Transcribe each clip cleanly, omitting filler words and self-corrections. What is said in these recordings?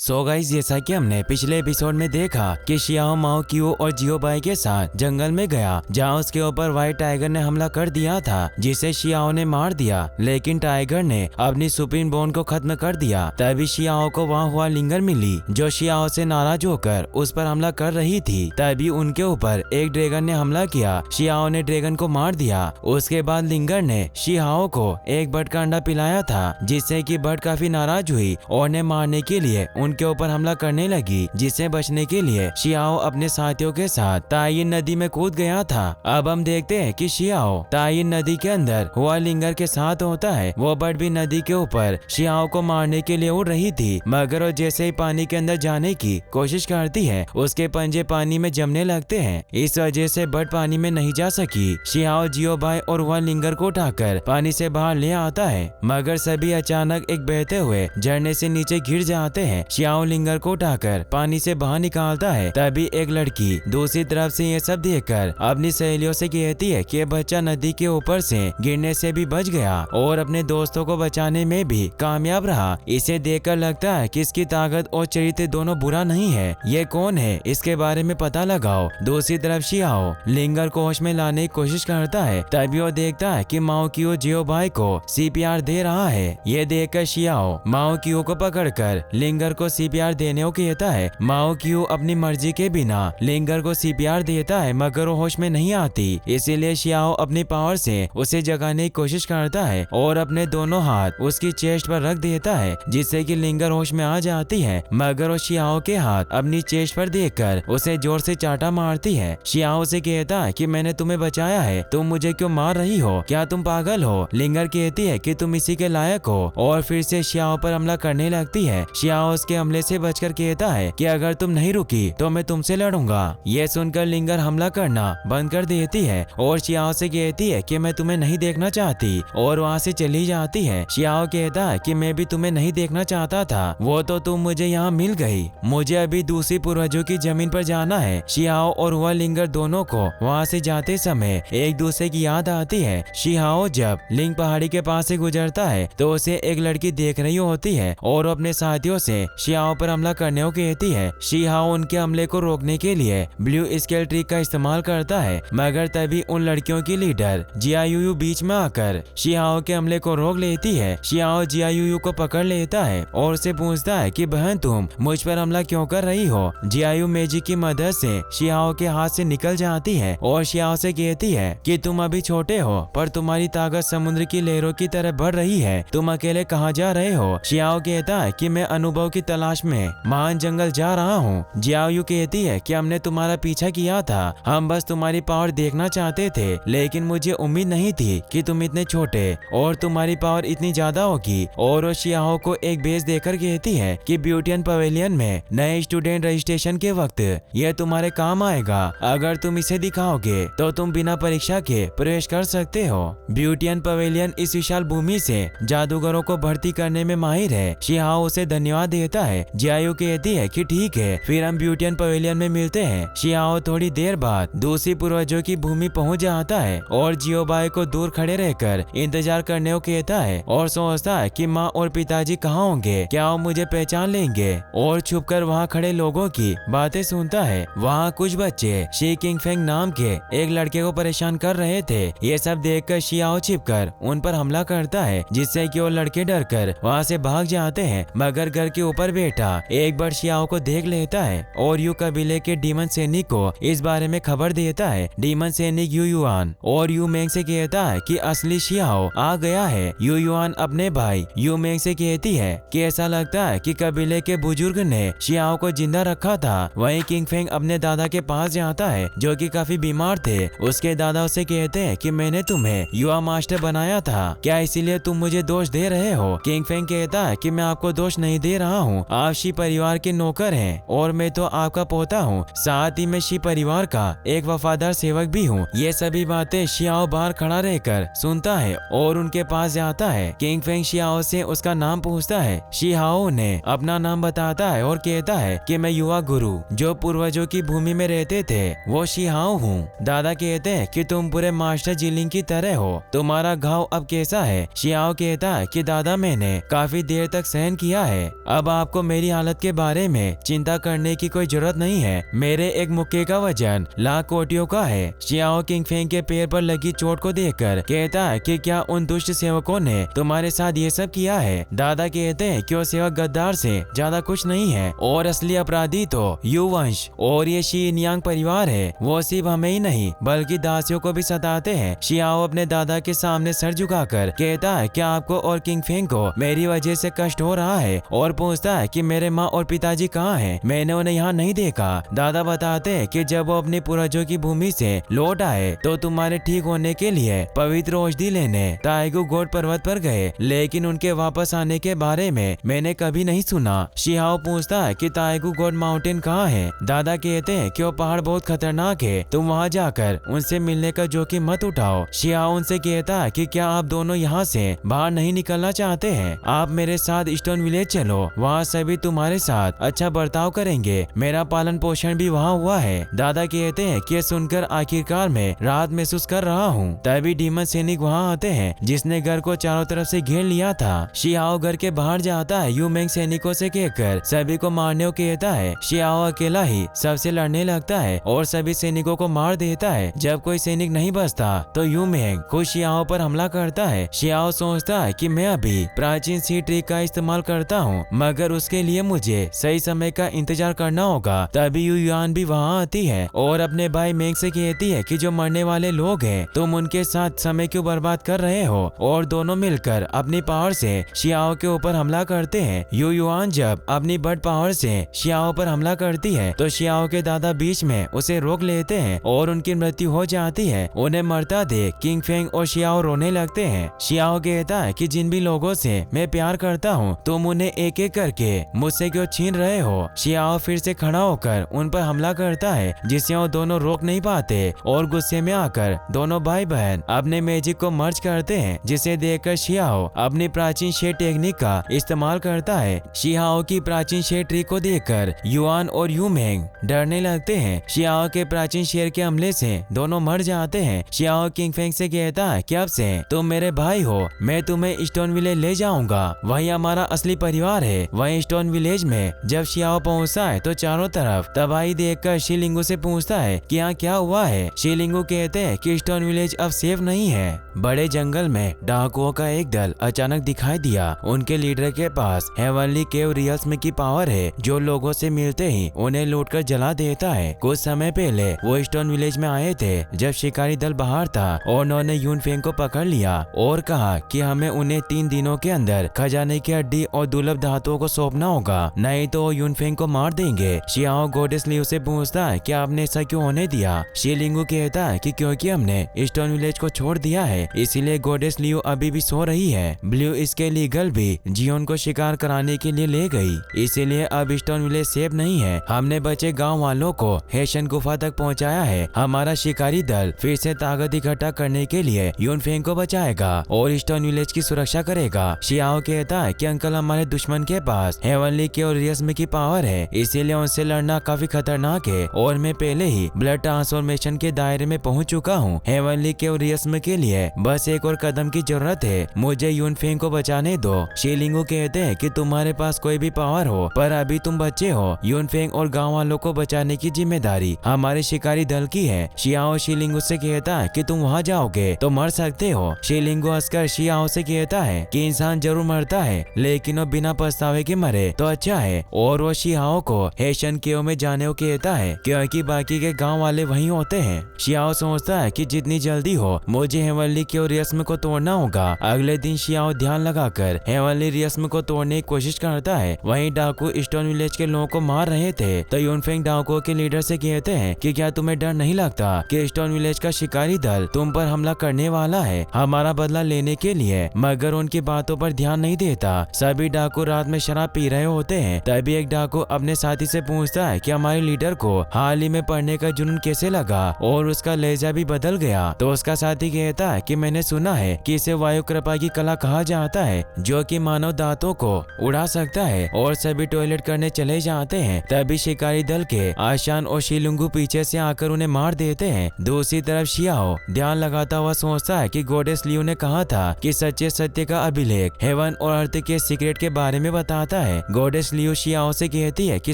So guys, जैसा कि हमने पिछले एपिसोड में देखा कि शियाओ माओ क्यू और जियो बाई के साथ जंगल में गया, जहां उसके ऊपर व्हाइट टाइगर ने हमला कर दिया था, जिसे शियाओ ने मार दिया। लेकिन टाइगर ने अपनी सुप्रीम बॉन्ड को खत्म कर दिया। तभी शियाओ को वहां हुआ लिंगर मिली, जो शियाओ से नाराज होकर उस पर हमला कर रही थी। तभी उनके ऊपर एक ड्रैगन ने हमला किया। शियाओ ने ड्रैगन को मार दिया। उसके बाद लिंगर ने शियाओ को एक बर्ड का अंडा पिलाया था, जिससे कि बर्ड काफी नाराज हुई और ने मारने के लिए उनके ऊपर हमला करने लगी। जिससे बचने के लिए शियाओ अपने साथियों के साथ तायिन नदी में कूद गया था। अब हम देखते हैं कि शियाओ तायिन नदी के अंदर हुआ लिंगर के साथ होता है। वो बर्ड भी नदी के ऊपर शियाओ को मारने के लिए उड़ रही थी, मगर वो जैसे ही पानी के अंदर जाने की कोशिश करती है, उसके पंजे पानी में जमने लगते हैं। इस वजह से बर्ड पानी में नहीं जा सकी। शियाओ जियो बाई और वह लिंगर को उठाकर पानी से बाहर ले आता है, मगर सभी अचानक एक बहते हुए झरने से नीचे गिर जाते हैं। शियाओ लिंगर को उठाकर पानी से बाहर निकालता है। तभी एक लड़की दूसरी तरफ से ये सब देखकर अपनी सहेलियों से कहती है कि बच्चा नदी के ऊपर से गिरने से भी बच गया और अपने दोस्तों को बचाने में भी कामयाब रहा। इसे देखकर लगता है कि इसकी ताकत और चरित्र दोनों बुरा नहीं है। ये कौन है, इसके बारे में पता लगाओ। दूसरी तरफ शियाओ लिंगर को होश में लाने की कोशिश करता है। तभी वो देखता है कि माओ क्यू जियो बाई को सीपीआर दे रहा है। ये देखकर शियाओ माओ क्यू को पकड़कर लिंगर को सीपीआर देने को कहता है। माओ क्यू अपनी मर्जी के बिना लिंगर को सीपीआर देता है, मगर वो होश में नहीं आती। इसीलिए शियाओ अपनी पावर से उसे जगाने की कोशिश करता है और अपने दोनों हाथ उसकी चेस्ट पर रख देता है, जिससे कि लिंगर होश में आ जाती है। मगर वो शियाओ के हाथ अपनी चेस्ट पर देखकर उसे जोर से चाटा मारती है। शियाओ से कहता है कि मैंने तुम्हें बचाया है, तुम मुझे क्यों मार रही हो, क्या तुम पागल हो। लिंगर कहती है कि तुम इसी के लायक हो और फिर से शियाओ पर हमला करने लगती है। शियाओ उसके हमले से बचकर कहता है कि अगर तुम नहीं रुकी तो मैं तुमसे लड़ूंगा। ये सुनकर लिंगर हमला करना बंद कर देती है और शियाओ से कहती है कि मैं तुम्हें नहीं देखना चाहती, और वहाँ से चली जाती है। शियाओ कहता है कि मैं भी तुम्हें नहीं देखना चाहता था, वो तो तुम मुझे यहाँ मिल गई, मुझे अभी दूसरी पूर्वजों की जमीन पर जाना है। शियाओ और हुआ लिंगर दोनों को वहाँ से जाते समय एक दूसरे की याद आती है। शियाओ जब लिंग पहाड़ी के पास से गुजरता है तो उसे एक लड़की देख रही होती है और अपने साथियों से शियाओ पर हमला करने को कहती है। शियाओ उनके हमले को रोकने के लिए ब्लू स्केल ट्रिक का इस्तेमाल करता है, मगर तभी उन लड़कियों की लीडर जियायुयू बीच में आकर शियाओ के हमले को रोक लेती है। शियाओ जियायुयू को पकड़ लेता है और उसे पूछता है कि बहन तुम मुझ पर हमला क्यों कर रही हो। जियायू मैजिक की मदद से शियाओ के हाथ से निकल जाती है और शियाओ से कहती है कि तुम अभी छोटे हो, पर तुम्हारी ताकत समुद्र की लहरों की तरह बढ़ रही है, तुम अकेले कहाँ जा रहे हो। शियाओ कहता है कि मैं अनुभव की तलाश में महान जंगल जा रहा हूँ। जियायू कहती है कि हमने तुम्हारा पीछा किया था, हम बस तुम्हारी पावर देखना चाहते थे, लेकिन मुझे उम्मीद नहीं थी कि तुम इतने छोटे और तुम्हारी पावर इतनी ज्यादा होगी। और वो शियाओ को एक बेस देकर कहती है कि ब्यूटियन पवेलियन में नए स्टूडेंट रजिस्ट्रेशन के वक्त यह तुम्हारे काम आएगा, अगर तुम इसे दिखाओगे तो तुम बिना परीक्षा के प्रवेश कर सकते हो। ब्यूटियन पवेलियन इस विशाल भूमि से जादूगरों को भर्ती करने में माहिर है। शियाओ उसे धन्यवाद देता है। जियायू कहती है कि ठीक है, फिर हम ब्यूटियन पवेलियन में मिलते हैं। शियाओ थोड़ी देर बाद दूसरी पूर्वजों की भूमि पहुंच जाता है और जियो बाई को दूर खड़े रहकर इंतजार करने को कहता है और सोचता है कि माँ और पिताजी कहाँ होंगे, क्या वो मुझे पहचान लेंगे। और छुपकर वहाँ खड़े लोगों की बातें सुनता है। वहाँ कुछ बच्चे शी किंग फेंग नाम के एक लड़के को परेशान कर रहे थे। ये सब देखकर शियाओ छिपकर उन पर हमला करता है, जिससे कि वो लड़के डरकर वहाँ से भाग जाते हैं। मगर घर के ऊपर बैठा एक बर्ड शियाओ को देख लेता है और यू कबीले के डीमन सैनिक को इस बारे में खबर देता है। डीमन सैनिक यू युआन और यू मेंग से कहता है कि असली शियाओ आ गया है। यू युआन अपने भाई यू मेंग से कहती है कि ऐसा लगता है कि कबीले के बुजुर्ग ने शियाओ को जिंदा रखा था। वहीं किंग फेंग अपने दादा के पास जाता है, जो कि काफी बीमार थे। उसके दादा उसे कहते हैं कि मैंने तुम्हें युवा मास्टर बनाया था, क्या इसीलिए तुम मुझे दोष दे रहे हो। किंग फेंग कहता है कि मैं आपको दोष नहीं दे रहा हूँ, आप शी परिवार के नौकर हैं और मैं तो आपका पोता हूँ, साथ ही मैं शी परिवार का एक वफादार सेवक भी हूँ। ये सभी बातें शियाओ बाहर खड़ा रहकर सुनता है और उनके पास जाता है। किंग फेंग शियाओ से उसका नाम पूछता है। शियाओ ने अपना नाम बताता है और कहता है कि मैं युवा गुरु जो पूर्वजों की भूमि में रहते थे वो शियाओ हूँ। दादा कहते हैं कि तुम पूरे मास्टर जिलिंग की तरह हो, तुम्हारा घाव अब कैसा है। शियाओ कहता है कि दादा मैंने काफी देर तक सहन किया है, अब आप आपको मेरी हालत के बारे में चिंता करने की कोई जरूरत नहीं है। मेरे एक मुक्के का वजन लाख कोटियों का है। शियाओ किंगफेंग के पैर पर लगी चोट को देखकर कहता है कि क्या उन दुष्ट सेवकों ने तुम्हारे साथ ये सब किया है? दादा कहते हैं कि वो सेवक गद्दार से ज्यादा कुछ नहीं है और असली अपराधी तो यू वंश और ये शी नियांग परिवार है। वो सिर्फ हमें ही नहीं बल्कि दासियों को भी सताते हैं। शियाओ अपने दादा के सामने सर झुकाकर कहता है क्या आपको और किंगफेंग को मेरी वजह से कष्ट हो रहा है और पूछता है कि मेरे माँ और पिताजी कहाँ हैं? मैंने उन्हें यहाँ नहीं देखा। दादा बताते हैं कि जब वो अपने पूर्वजों की भूमि से लौट आए तो तुम्हारे ठीक होने के लिए पवित्र औषधि लेने ताइगू गोड पर्वत पर गए, लेकिन उनके वापस आने के बारे में मैंने कभी नहीं सुना। शियाओ पूछता है कि ताइगू गोड माउंटेन कहाँ है? दादा कहते हैं कि वो पहाड़ बहुत खतरनाक है, तुम वहाँ जाकर उनसे मिलने का जोखिम मत उठाओ। शियाओ उनसे कहता है कि क्या आप दोनों यहाँ से बाहर नहीं निकलना चाहते हैं? आप मेरे साथ स्टोन विलेज चलो, वहाँ सभी तुम्हारे साथ अच्छा बर्ताव करेंगे। मेरा पालन पोषण भी वहाँ हुआ है। दादा कहते हैं कि सुनकर आखिरकार मैं राहत महसूस कर रहा हूँ। तभी डीमन सैनिक वहाँ आते हैं जिसने घर को चारों तरफ से घेर लिया था। शियाओ घर के बाहर जाता है यू मेंग सैनिकों से कहकर सभी को मारने को कहता है। शियाओ अकेला ही सबसे लड़ने लगता है और सभी सैनिकों को मार देता है। जब कोई सैनिक नहीं बचता तो यू मेंग खुद शियाओ पर हमला करता है। शियाओ सोचता है कि मैं अभी प्राचीन सी ट्रिक का इस्तेमाल करता हूँ, मगर उसके लिए मुझे सही समय का इंतजार करना होगा। तभी यू युआन भी वहाँ आती है और अपने भाई मेंग से कहती है कि जो मरने वाले लोग हैं तुम उनके साथ समय क्यों बर्बाद कर रहे हो, और दोनों मिलकर अपनी पावर से शियाओ के ऊपर हमला करते हैं। यू युआन जब अपनी बर्ड पावर से शियाओ पर हमला करती है तो शियाओ के दादा बीच में उसे रोक लेते हैं और उनकी मृत्यु हो जाती है। उन्हें मरता देख किंगफेंग और शियाओ रोने लगते हैं। शियाओ कहता है कि जिन भी लोगों से मैं प्यार करता हूँ तुम उन्हें एक एक करके मुझसे क्यों छीन रहे हो? शियाओ फिर से खड़ा होकर उन पर हमला करता है जिसे वो दोनों रोक नहीं पाते और गुस्से में आकर दोनों भाई बहन अपने मैजिक को मर्ज करते हैं, जिसे देखकर शियाओ अपनी प्राचीन शेर टेक्निक का इस्तेमाल करता है। शियाओ की प्राचीन शेर ट्रिक को देखकर युआन और यू मेंग डरने लगते हैं। शियाओ के प्राचीन शेर के हमले से दोनों मर जाते हैं। शियाओ किंगफेंग से कहता है कि अब से तुम मेरे भाई हो, मैं तुम्हें स्टोन विलेज ले जाऊंगा, वही हमारा असली परिवार है। वही स्टोन विलेज में जब शियाओ पहुंचता है तो चारों तरफ तबाही देखकर शिलिंगू से पूछता है कि यहाँ क्या हुआ है। शिलिंगू कहते हैं कि स्टोन विलेज अब सेफ नहीं है। बड़े जंगल में डाकुओं का एक दल अचानक दिखाई दिया। उनके लीडर के पास हेवनली केव रियल्स की पावर है जो लोगों से मिलते ही उन्हें लूटकर जला देता है। कुछ समय पहले वो स्टोन विलेज में आए थे जब शिकारी दल बाहर था और उन्होंने यूनफेंग को पकड़ लिया और कहा कि हमें उन्हें 3 दिनों के अंदर खजाने की हड्डी और दुर्लभ धातुओं को सौंपना होगा, नहीं तो वो यूनफेंग को मार देंगे। शियाओ गोडेस लियू से पूछता है कि आपने ऐसा क्यों होने दिया? शिलिंगू कहता है कि क्योंकि हमने स्टोन विलेज को छोड़ दिया है, इसीलिए गोडेस लियू अभी भी सो रही है। ब्लू इसके लीगल भी जियोन को शिकार कराने के लिए ले गई, इसीलिए अब स्टोन विलेज सेफ नहीं है। हमने बचे गांव वालों को हेशन गुफा तक पहुंचाया है। हमारा शिकारी दल फिर से ताकत इकट्ठा करने के लिए यूनफेंग को बचाएगा और स्टोन विलेज की सुरक्षा करेगा। शियाओ कहता है कि अंकल हमारे दुश्मन के पास हेवनली के और रियस्म की पावर है, इसीलिए उनसे लड़ना काफी खतरनाक है और मैं पहले ही ब्लड ट्रांसफॉर्मेशन के दायरे में पहुंच चुका हूँ। हेवनली के और रियस्म के लिए बस एक और कदम की जरूरत है, मुझे यूनफेंग को बचाने दो। शिलिंगू कहते हैं कि तुम्हारे पास कोई भी पावर हो पर अभी तुम बच्चे हो। यूनफेंग और गाँव वालों को बचाने की जिम्मेदारी हमारे शिकारी दल की है। शियाओ शिलिंगू से कहता है कि तुम वहाँ जाओगे तो मर सकते हो। शिलिंगू हंसकर शियाओ से कहता है कि इंसान जरूर मरता है लेकिन वो बिना पछतावे के मरे तो अच्छा है, और वो शियाओ को हेशन केव में जाने को कहता है क्योंकि बाकी के गांव वाले वहीं होते हैं। शियाओ सोचता है कि जितनी जल्दी हो मुझे हेवनली केव रियस्म को तोड़ना होगा। अगले दिन शियाओ ध्यान लगाकर हेवनली रियस्म को तोड़ने की कोशिश करता है। वहीं डाकू स्टोन विलेज के लोगों को मार रहे थे तो यूनफेंग डाकुओं के लीडर से कहते हैं कि क्या तुम्हें डर नहीं लगता कि स्टोन विलेज का शिकारी दल तुम पर हमला करने वाला है हमारा बदला लेने के लिए? मगर उनकी बातों पर ध्यान नहीं देता। सभी डाकू रात में शराब पी रहे होते हैं। तभी एक डाकू अपने साथी से पूछता है कि हमारे लीडर को हाल ही में पढ़ने का जुनून कैसे लगा और उसका लहजा भी बदल गया। तो उसका साथी कहता है कि मैंने सुना है कि इसे वायु कृपा की कला कहा जाता है जो कि मानव दांतों को उड़ा सकता है, और सभी टॉयलेट करने चले जाते हैं। तभी शिकारी दल के आशान और शिलिंगू पीछे से आकर उन्हें मार देते हैं। दूसरी तरफ शियाओ ध्यान लगाता हुआ सोचता है कि गोडेस लियू ने कहा था कि सच्चे सत्य का अभिलेख हेवन और अर्थ के सीक्रेट के बारे में बताता जाता है। गॉडेस लियू शियाओ से कहती है कि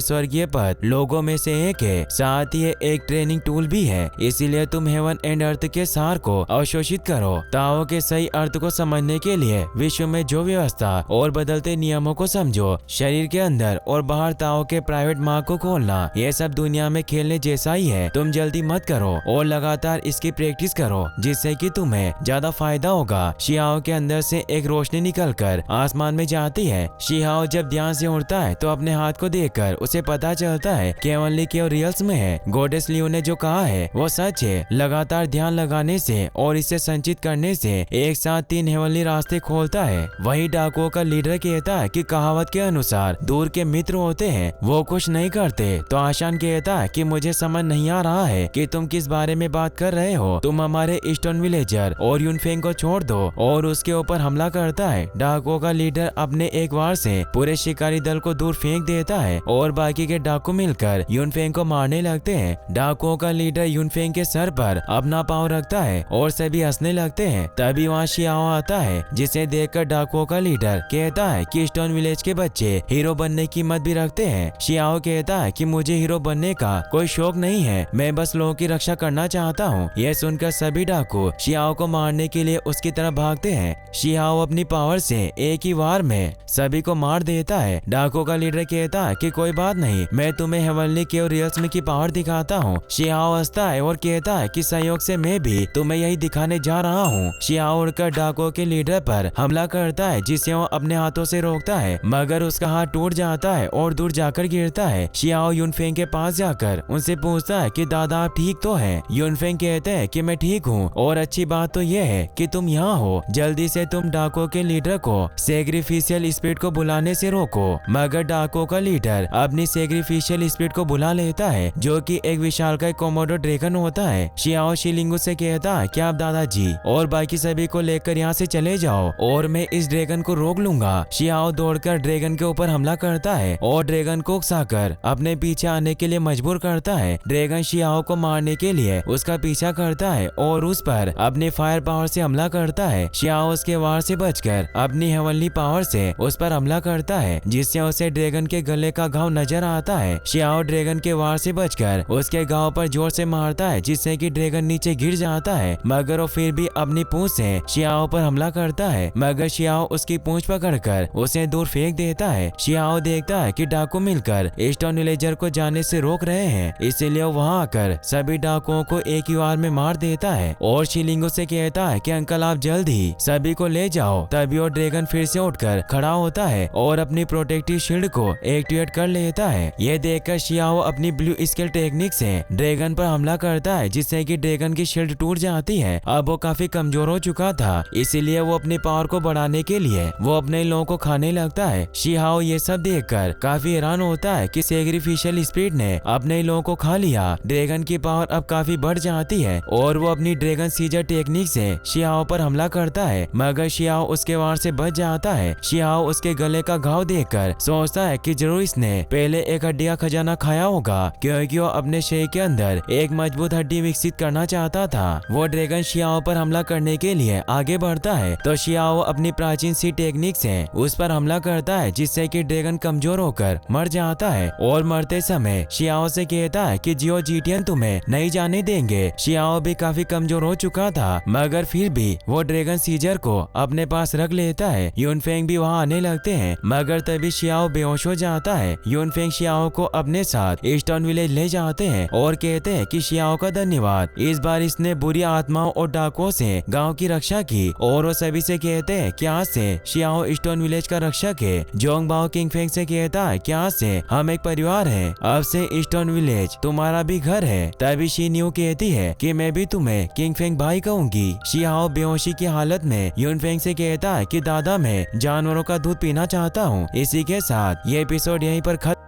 स्वर्गीय पद लोगों में से एक है, साथ ही एक ट्रेनिंग टूल भी है, इसीलिए तुम हेवन एंड अर्थ के सार को अवशोषित करो। ताओ के सही अर्थ को समझने के लिए विश्व में जो व्यवस्था और बदलते नियमों को समझो। शरीर के अंदर और बाहर ताओ के प्राइवेट मार्ग को खोलना, ये सब दुनिया में खेलने जैसा ही है। तुम जल्दी मत करो और लगातार इसकी प्रैक्टिस करो, जिससे कि तुम्हें ज्यादा फायदा होगा। शियाओ के अंदर से एक रोशनी निकलकर आसमान में जाती है। शियाओ जब ध्यान से उड़ता है तो अपने हाथ को देखकर उसे पता चलता है कि ओनली केवल रियल्स में है। गॉडेस लियू ने जो कहा है वो सच है। लगातार ध्यान लगाने से और इसे संचित करने से एक साथ 3 हेवनली रास्ते खोलता है। वही डाकुओं का लीडर कहता है कि कहावत के अनुसार दूर के मित्र होते हैं, वो कुछ नहीं करते। तो आशान कहता है कि मुझे समझ नहीं आ रहा है कि तुम किस बारे में बात कर रहे हो। तुम हमारे ईस्टर्न विलेजर और यूनफेंग को छोड़ दो और उसके ऊपर हमला करता है। डाकुओं का लीडर अपने एक वार से पूरे शिकारी दल को दूर फेंक देता है और बाकी के डाकू मिलकर यूनफेंग को मारने लगते हैं। डाकुओं का लीडर यूनफेंग के सर पर अपना पाँव रखता है और सभी हंसने लगते हैं। तभी वहाँ शियाओ आता है, जिसे देखकर डाकुओं का लीडर कहता है कि ईस्टर्न विलेज के बच्चे हीरो बनने की हिम्मत भी रखते हैं। शियाओ कहता है कि मुझे हीरो बनने का कोई शौक नहीं है, मैं बस लोगों की रक्षा करना चाहता हूँ। यह सुनकर सभी डाकू शियाओ को मारने के लिए उसकी तरफ भागते हैं। शियाओ अपनी पावर से एक ही वार में सभी को मार देता है। डाकुओं का लीडर कहता है कि कोई बात नहीं, मैं तुम्हें हेवनली केवल रियल्स में की पावर दिखाता हूँ। शियाओ हंसता है और कहता है कि संयोग से मैं भी तुम्हें यही दिखाने जा रहा हूँ। शियाओ उड़कर डाकुओं के लीडर पर हमला करता है, जिसे वो अपने हाथों से रोकता है, मगर उसका हाथ टूट जाता है और दूर जाकर गिरता है। शियाओ यूनफेंग के पास जाकर उनसे पूछता है कि दादा आप ठीक तो हैं? यूनफेंग कहते हैं कि मैं ठीक हूँ और अच्छी बात तो यह है कि तुम यहाँ हो। जल्दी से तुम डाकुओं के लीडर को सैक्रिफिशियल स्पिरिट को बुलाने से रोको। मगर डाकुओं का लीडर अपनी सैक्रिफिशियल स्पिरिट को बुला लेता है, जो कि एक विशालकाय कोमोडो ड्रैगन होता है। शियाओ शिलिंगू से कहता है कि आप दादाजी और बाकी सभी को लेकर यहाँ से चले जाओ और मैं इस ड्रैगन को रोक लूंगा। शियाओ दौड़कर ड्रैगन के ऊपर हमला करता है और ड्रैगन को उकसाकर अपने पीछे आने के लिए मजबूर करता है। ड्रैगन शियाओ को मारने के लिए उसका पीछा करता है और उस पर अपने फायर पावर से हमला करता है। शियाओ उसके वार से बचकर अपनी हेवनली पावर से उस पर हमला करता है, जिससे उसे ड्रैगन के गले का घाव नजर आता है। शियाओ ड्रैगन के वार से बचकर उसके घाव पर जोर से मारता है, जिससे कि ड्रैगन नीचे गिर जाता है, मगर वो फिर भी अपनी पूंछ से शियाओ पर हमला करता है। मगर शियाओ उसकी पूंछ पकड़कर उसे दूर फेंक देता है। शियाओ देखता है कि डाकू मिलकर ईस्टर्न विलेजर को जाने से रोक रहे हैं, इसीलिए वहां आकर सभी डाकुओं को एक ही वार में मार देता है और शिलिंगो से कहता है कि अंकल आप जल्द ही सभी को ले जाओ। तभी वो ड्रैगन फिर से उठकर खड़ा होता है और अपनी प्रोटेक्टिव शील्ड को एक्टिवेट कर लेता है। यह देखकर शियाओ अपनी ब्लू स्केल टेक्निक से ड्रैगन पर हमला करता है, जिससे कि ड्रैगन की शील्ड टूट जाती है। अब वो काफी कमजोर हो चुका था, इसीलिए वो अपनी पावर को बढ़ाने के लिए वो अपने लोगों को खाने लगता है। शियाओ ये सब देखकर काफी हैरान होता है कि सैक्रिफिशियल स्पिरिट ने अपने लोगों को खा लिया। ड्रैगन की पावर अब काफी बढ़ जाती है और वो अपनी ड्रैगन सीजर टेक्निक से शियाओ पर हमला करता है, मगर शियाओ उसके वार से बच जाता है। शियाओ उसके गले का घाव देखकर सोचता है कि जरूर इसने पहले एक हड्डी का खजाना खाया होगा, क्योंकि वो अपने शरीर के अंदर एक मजबूत हड्डी विकसित करना चाहता था। वो ड्रैगन शियाओ पर हमला करने के लिए आगे बढ़ता है, तो शियाओ अपनी प्राचीन सी टेक्निक से उस पर हमला करता है, जिससे कि ड्रैगन कमजोर होकर मर जाता है और मरते समय शियाओ से कहता है कि जियो जीटियन तुम्हें नहीं जाने देंगे। शियाओ भी काफी कमजोर हो चुका था, मगर फिर भी वो ड्रैगन सीजर को अपने पास रख लेता है। यूनफेंग भी वहाँ आने लगते हैं, मगर तभी शियाओ बेहोश हो जाता है। यूनफेंग शियाओ को अपने साथ ईस्टर्न विलेज ले जाते हैं और कहते हैं कि शियाओ का धन्यवाद, इस बार इसने बुरी आत्माओं और डाकुओं से गांव की रक्षा की। और वो सभी से कहते हैं कि आज से शियाओ ईस्टर्न विलेज का रक्षक है। जोंगबाओ किंगफेंग से कहता है कि आज से हम एक परिवार हैं, अब से ईस्टर्न विलेज तुम्हारा भी घर है। तभी शी कहती है कि मैं भी तुम्हें किंगफेंग भाई कहूंगी। शियाओ बेहोशी की हालत में यूनफेंग से कहता है कि दादा मैं जानवरों का दूध पीना चाहता हूँ। इसी के साथ ये एपिसोड यहीं पर खत्म।